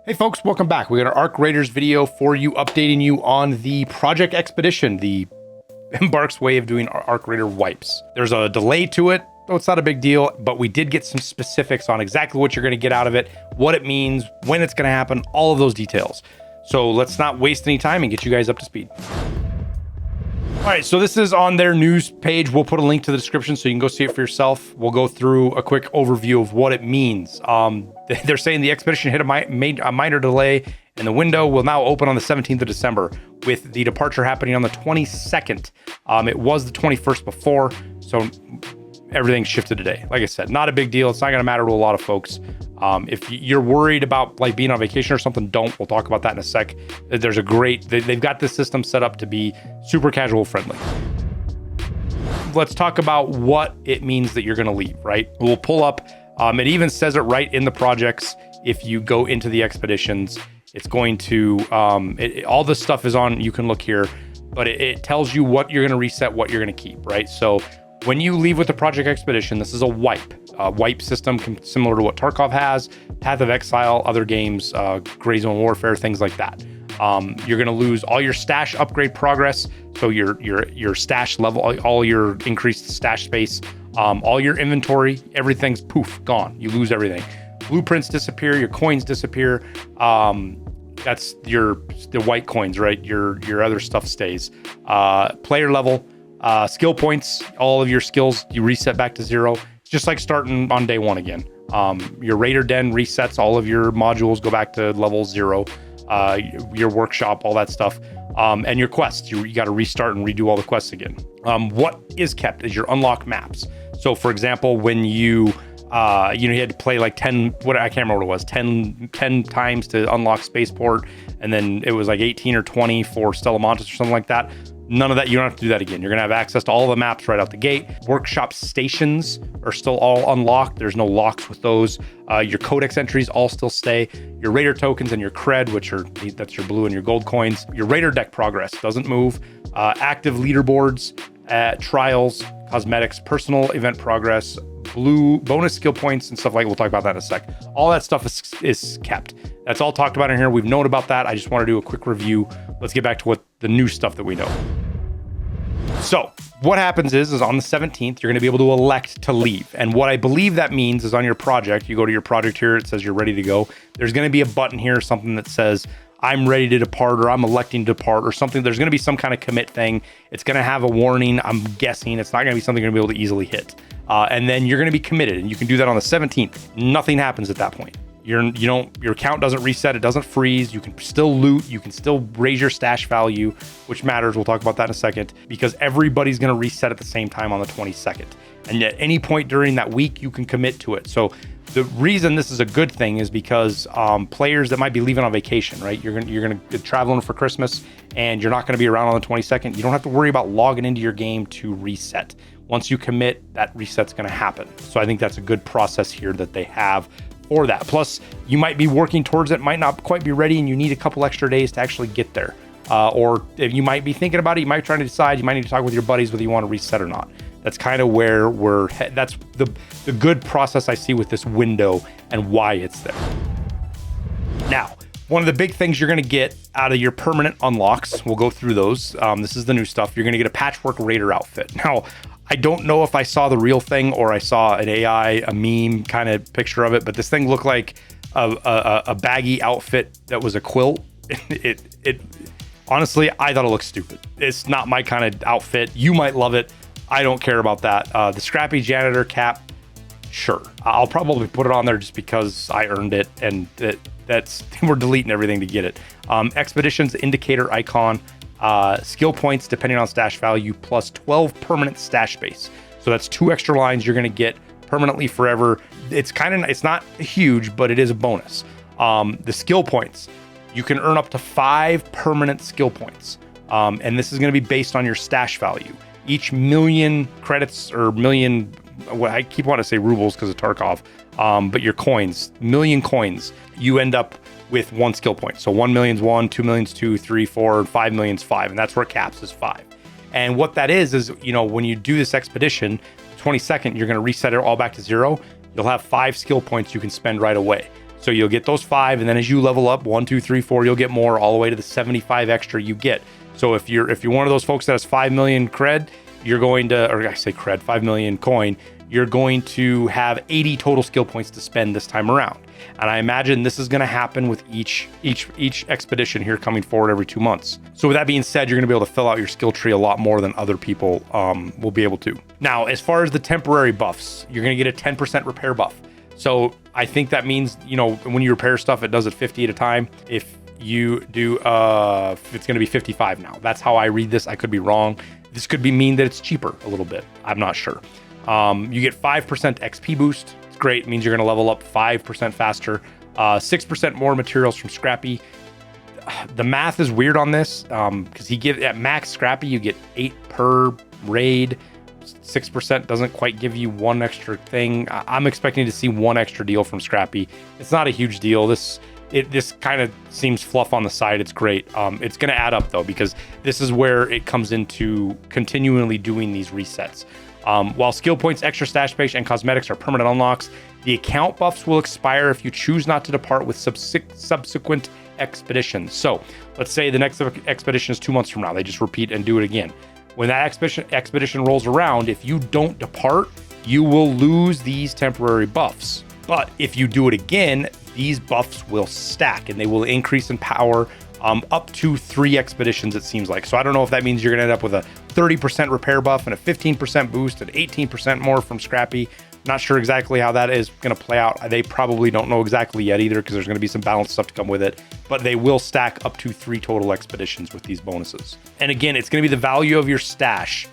Hey folks, welcome back. We got our Arc Raiders video for you, updating you on the Project Expedition, the Embark's way of doing Arc Raider wipes. There's a delay to it, so it's not a big deal, but we did get some specifics on exactly what you're going to get out of it, what it means, when it's going to happen, all of those details. So let's not waste any time and get you guys up to speed. All right, so this is on their news page. We'll put a link to the description so you can go see it for yourself. We'll go through a quick overview of what it means. They're saying the expedition hit a minor delay, and the window will now open on the 17th of December, with the departure happening on the 22nd. It was the 21st before, so everything shifted today. Like I said, not a big deal. It's not going to matter to a lot of folks. If you're worried about like being on vacation or something, don't. We'll talk about that in a sec. There's a great, they've got this system set up to be super casual friendly. Let's talk about what it means that you're going to leave, right? We'll pull up, it even says it right in the projects. If you go into the expeditions, it's going to, all this stuff is on, you can look here, but it tells you what you're going to reset, what you're going to keep, right? So when you leave with the Project Expedition, this is a wipe system similar to what Tarkov has, Path of Exile, other games, Gray Zone Warfare, things like that. You're going to lose all your stash upgrade progress, so your stash level, all your increased stash space, all your inventory, everything's poof, gone. You lose everything. Blueprints disappear, your coins disappear. That's the white coins, right? Your other stuff stays. Player level. Skill points, all of your skills, you reset back to 0. It's just like starting on day 1 again. Your Raider Den resets, all of your modules go back to level 0. Your workshop, all that stuff. And your quests, you got to restart and redo all the quests again. What is kept is your unlocked maps. So for example, when you had to play like 10, I can't remember what it was, 10 times to unlock Spaceport, and then it was like 18 or 20 for Stella Montes or something like that. None of that, you don't have to do that again. You're going to have access to all the maps right out the gate. Workshop stations are still all unlocked. There's no locks with those. Your codex entries all still stay. Your Raider tokens and your cred, that's your blue and your gold coins. Your Raider deck progress doesn't move. Active leaderboards, trials, cosmetics, personal event progress, blue bonus skill points and stuff like that. We'll talk about that in a sec. All that stuff is kept. That's all talked about in here. We've known about that. I just want to do a quick review. Let's get back to what the new stuff that we know. So what happens is on the 17th, you're going to be able to elect to leave. And what I believe that means is on your project, you go to your project here, it says you're ready to go. There's going to be a button here, something that says, I'm ready to depart, or I'm electing to depart, or something. There's going to be some kind of commit thing. It's going to have a warning. I'm guessing it's not going to be something you're going to be able to easily hit. And then you're going to be committed, and you can do that on the 17th. Nothing happens at that point. Your account doesn't reset. It doesn't freeze. You can still loot. You can still raise your stash value, which matters. We'll talk about that in a second, because everybody's going to reset at the same time on the 22nd. And at any point during that week, you can commit to it. So the reason this is a good thing is because players that might be leaving on vacation, right? You're gonna be traveling for Christmas, and you're not going to be around on the 22nd. You don't have to worry about logging into your game to reset. Once you commit, that reset's going to happen. So I think that's a good process here that they have for that. Plus, you might be working towards it, might not quite be ready, and you need a couple extra days to actually get there. Or if you might be thinking about it, you might be trying to decide, you might need to talk with your buddies whether you want to reset or not. That's kind of where that's the good process I see with this window and why it's there. Now, one of the big things you're going to get out of your permanent unlocks, we'll go through those. This is the new stuff. You're going to get a Patchwork Raider outfit. Now, I don't know if I saw the real thing or I saw an AI, a meme kind of picture of it, but this thing looked like a baggy outfit that was a quilt. It honestly, I thought it looked stupid. It's not my kind of outfit. You might love it. I don't care about that. The scrappy janitor cap, sure. I'll probably put it on there just because I earned it, and we're deleting everything to get it. Expeditions indicator icon. Skill points depending on stash value, plus 12 permanent stash space. So that's 2 extra lines you're going to get permanently forever. It's not huge, but it is a bonus. The skill points, you can earn up to 5 permanent skill points. And this is going to be based on your stash value. Each million credits or million, well, I keep wanting to say rubles because of Tarkov, but your coins, million coins, you end up with 1 skill point. So 1 million's 1, 2 million's 2, 3, 4, 5 million's 5. And that's where it caps is 5. And what that is, when you do this expedition, 22nd, you're going to reset it all back to 0. You'll have 5 skill points you can spend right away. So you'll get those 5, and then as you level up 1, 2, 3, 4, you'll get more all the way to the 75 extra you get. So if you're one of those folks that has 5 million cred, you're going to, or I say cred, 5 million coin, you're going to have 80 total skill points to spend this time around. And I imagine this is going to happen with each expedition here coming forward every 2 months. So with that being said, you're going to be able to fill out your skill tree a lot more than other people will be able to. Now, as far as the temporary buffs, you're going to get a 10% repair buff. So I think that means, you know, when you repair stuff, it does it 50 at a time. If you do, it's going to be 55 now. That's how I read this. I could be wrong. This could mean that it's cheaper a little bit. I'm not sure. You get 5% XP boost. It's great. It means you're going to level up 5% faster. 6% more materials from Scrappy. The math is weird on this because at max Scrappy, you get 8 per raid. 6% doesn't quite give you one extra thing. I'm expecting to see one extra deal from Scrappy. It's not a huge deal. This kind of seems fluff on the side. It's great. It's going to add up though, because this is where it comes into continually doing these resets. While skill points, extra stash space, and cosmetics are permanent unlocks, the account buffs will expire if you choose not to depart with subsequent expeditions. So let's say the next expedition is 2 months from now. They just repeat and do it again. When that expedition rolls around, if you don't depart, you will lose these temporary buffs. But if you do it again, these buffs will stack and they will increase in power up to 3 expeditions, it seems like. So I don't know if that means you're going to end up with a 30% repair buff and a 15% boost and 18% more from Scrappy. Not sure exactly how that is going to play out. They probably don't know exactly yet either, because there's going to be some balanced stuff to come with it. But they will stack up to 3 total expeditions with these bonuses. And again, it's going to be the value of your stash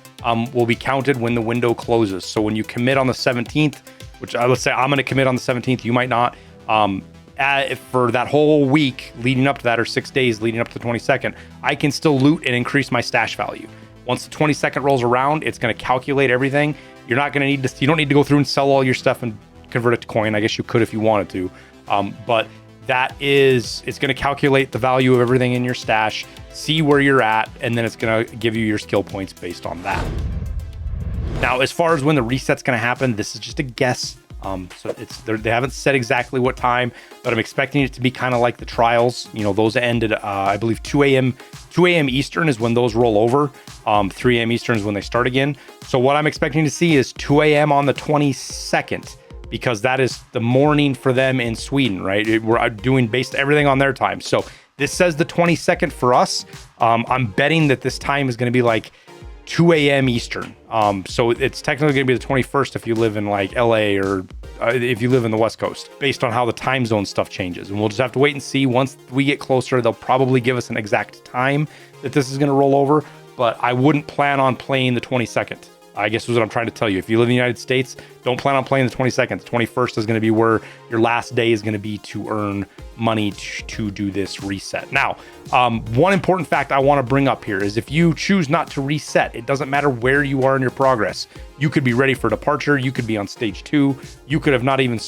will be counted when the window closes. So when you commit on the 17th, which let's say I'm going to commit on the 17th, you might not. For that whole week leading up to that, or 6 days leading up to the 22nd, I can still loot and increase my stash value. Once the 22nd rolls around, it's going to calculate everything. You're not going to need to, you don't need to go through and sell all your stuff and convert it to coin. I guess you could if you wanted to. But it's going to calculate the value of everything in your stash, see where you're at, and then it's going to give you your skill points based on that. Now, as far as when the reset's going to happen, this is just a guess. So they haven't said exactly what time, but I'm expecting it to be kind of like the trials. You know, those ended, I believe 2 a.m. Eastern is when those roll over. 3 a.m. Eastern is when they start again. So what I'm expecting to see is 2 a.m. on the 22nd, because that is the morning for them in Sweden, right? We're doing based everything on their time. So this says the 22nd for us. I'm betting that this time is going to be like 2 a.m. Eastern. So it's technically going to be the 21st if you live in like LA, or if you live in the West Coast, based on how the time zone stuff changes. And we'll just have to wait and see. Once we get closer, they'll probably give us an exact time that this is going to roll over, but I wouldn't plan on playing the 22nd. I guess is what I'm trying to tell you. If you live in the United States, don't plan on playing the 22nd. The 21st is going to be where your last day is going to be to earn money to do this reset. Now, one important fact I want to bring up here is if you choose not to reset, it doesn't matter where you are in your progress. You could be ready for departure. You could be on stage 2. You could have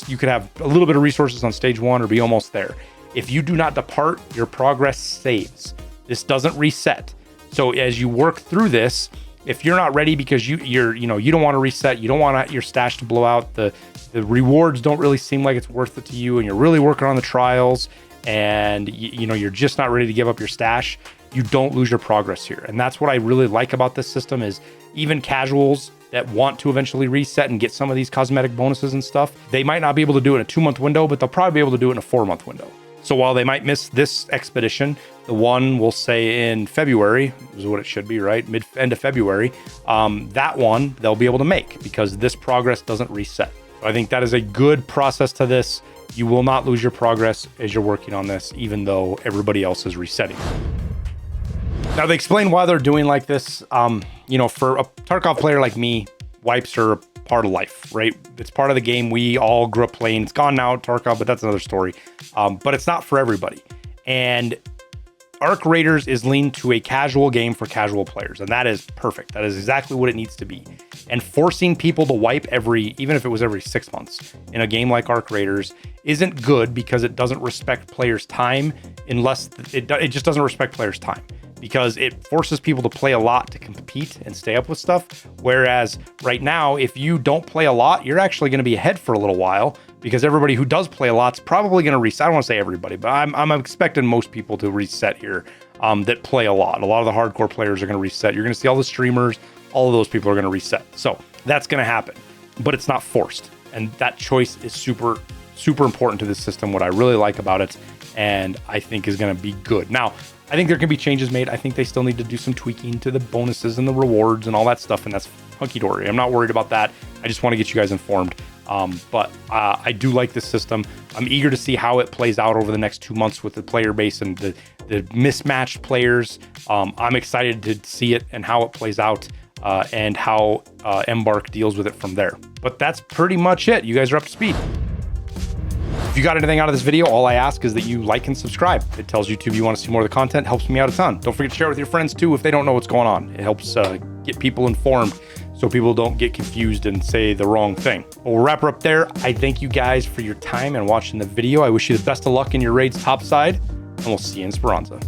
you could have a little bit of resources on stage 1 or be almost there. If you do not depart, your progress saves. This doesn't reset. So as you work through this, if you're not ready because you don't want to reset, you don't want your stash to blow out, the rewards don't really seem like it's worth it to you, and you're really working on the trials, and you're just not ready to give up your stash, you don't lose your progress here. And that's what I really like about this system, is even casuals that want to eventually reset and get some of these cosmetic bonuses and stuff, they might not be able to do it in a 2-month window, but they'll probably be able to do it in a 4-month window. So while they might miss this expedition, the one we'll say in February is what it should be, right? End of February. That one they'll be able to make because this progress doesn't reset. So I think that is a good process to this. You will not lose your progress as you're working on this, even though everybody else is resetting. Now they explain why they're doing like this. For a Tarkov player like me, wipes are part of life, right? It's part of the game. We all grew up playing. It's gone now, Tarkov, but that's another story. But it's not for everybody. And Arc Raiders is leaned to a casual game for casual players, and that is perfect. That is exactly what it needs to be. And forcing people to wipe even if it was every 6 months in a game like Arc Raiders isn't good, because it doesn't respect players' time it just doesn't respect players' time, because it forces people to play a lot to compete and stay up with stuff. Whereas right now, if you don't play a lot, you're actually going to be ahead for a little while, because everybody who does play a lot's probably going to reset. I don't want to say everybody, but I'm expecting most people to reset here that play a lot. A lot of the hardcore players are going to reset. You're going to see all the streamers, all of those people are going to reset. So that's going to happen, but it's not forced. And that choice is super, super important to this system. What I really like about it, and I think is going to be good. Now, I think there can be changes made. I think they still need to do some tweaking to the bonuses and the rewards and all that stuff, and that's hunky-dory. I'm not worried about that. I just want to get you guys informed. But I do like this system. I'm eager to see how it plays out over the next 2 months with the player base and the mismatched players. I'm excited to see it and how it plays out and how Embark deals with it from there. But that's pretty much it. You guys are up to speed. If you got anything out of this video, all I ask is that you like and subscribe. It tells YouTube you want to see more of the content, helps me out a ton. Don't forget to share it with your friends too if they don't know what's going on. It helps get people informed so people don't get confused and say the wrong thing. But we'll wrap her up there. I thank you guys for your time and watching the video. I wish you the best of luck in your raids topside, and we'll see you in Speranza.